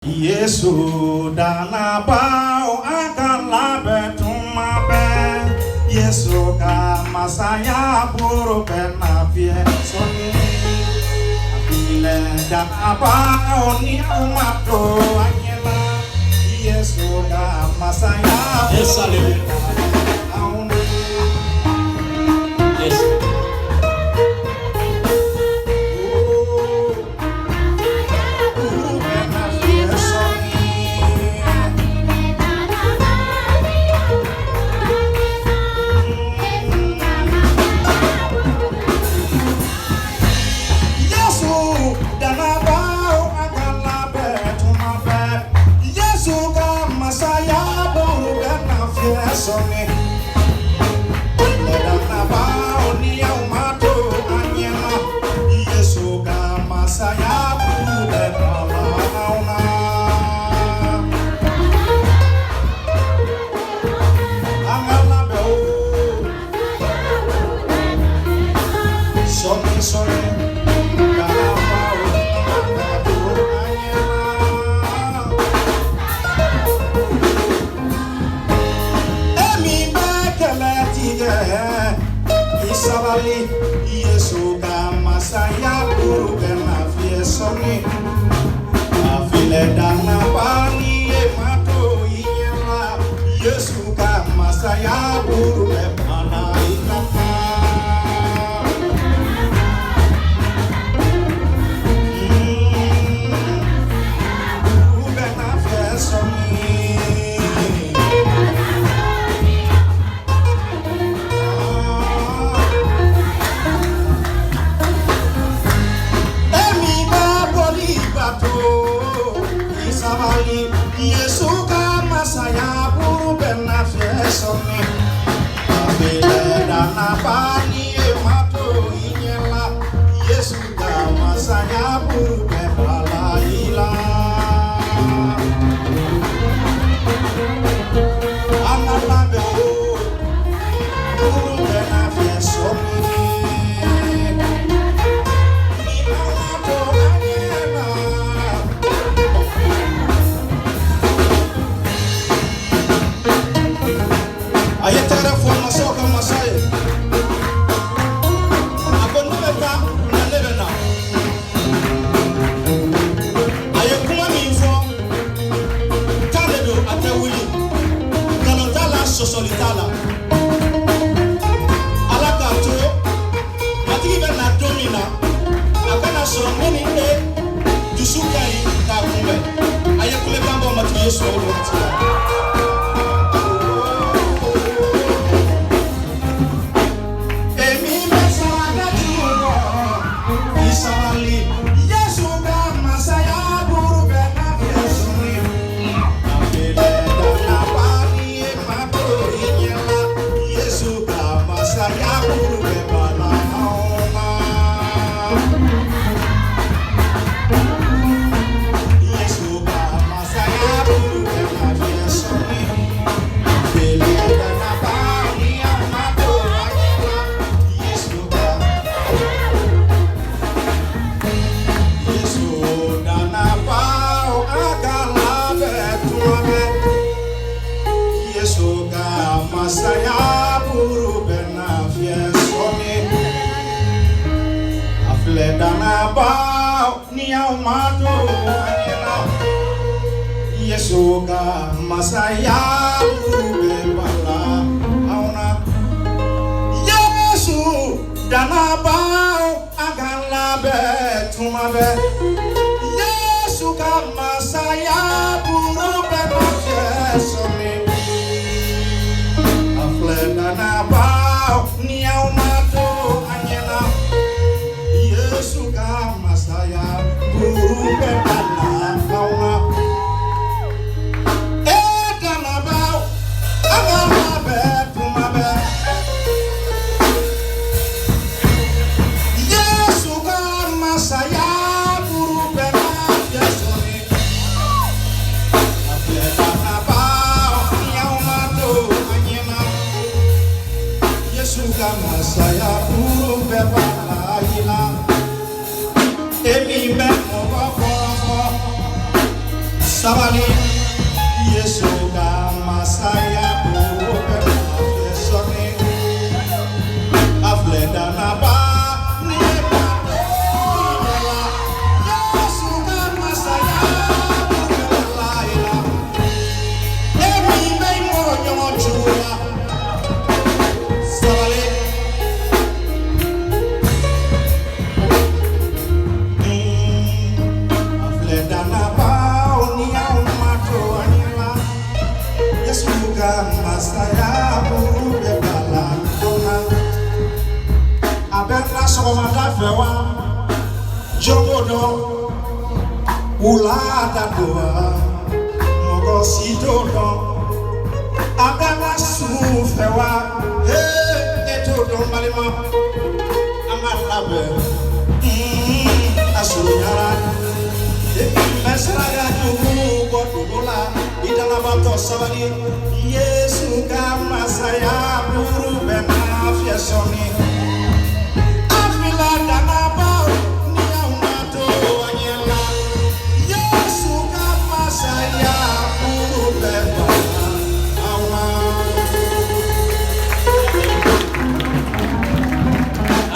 Yesu dana bao akan labe tumabe. Yesu kama saya buru benafie soni. Apile dana bao ni umato anyela. Yesu kama saya buru Soni ledana bao ni umato anyela. Yesu kama saya bude palauna. Angala beo Soni soni dana bao umato anyela. Isabali Yesu kama saya buru benafie soni. Afile dana bani emato inyela. Yesu kama saya buru bepana ikapa. Buru benafie soni. Yesu kama saya buru benafie soni. Apile dana bani emato inyela. Yesu kama saya buru bepala ila. Angala beo buru benafie soni. Aye telefon masoka masai. Abonu beta na lebena. Aye kuma minfo. Kaledo atewuli. Kalotala sosolitala. Alakato. Matiki bena domina. Akana sorongeni e dusukai ta kumbe. Aye kule kambo matu Yesu olotia. Yesu kama saya buru benafie soni. Apile dana bani emato inyela. Yesu kama saya buru bepala haona. Yesu kama saya buru benafie soni. Apile dana bani emato inyela. Yesu kama dana bao agala betuame. Yesu kama saya buru benafie soni. Afile dana bao ni umato anyela. Yesu kama saya buru bepala hauna. Yesu dana bao agala betuame. Yesu kama saya buru benafie soni. Afile dana bao ni umato anyela. Yesu kama saya buru bepala hauna. Dana bao agala betumabe. Yesu kama saya buru benafie soni. Sabali Yesu kama saya bukan afesoni afleda naba nipa ila Yesu kama saya bukan laila emi mei monyo chua Sabali afleda naba Masaya buru bebala dona abena somada fewa jogodo ulada doa mogo sidodo abena su fewa etodo malima amalabe asunyara mesraga tugu godula idala bato sabali Yesu kama saya buru benafia soni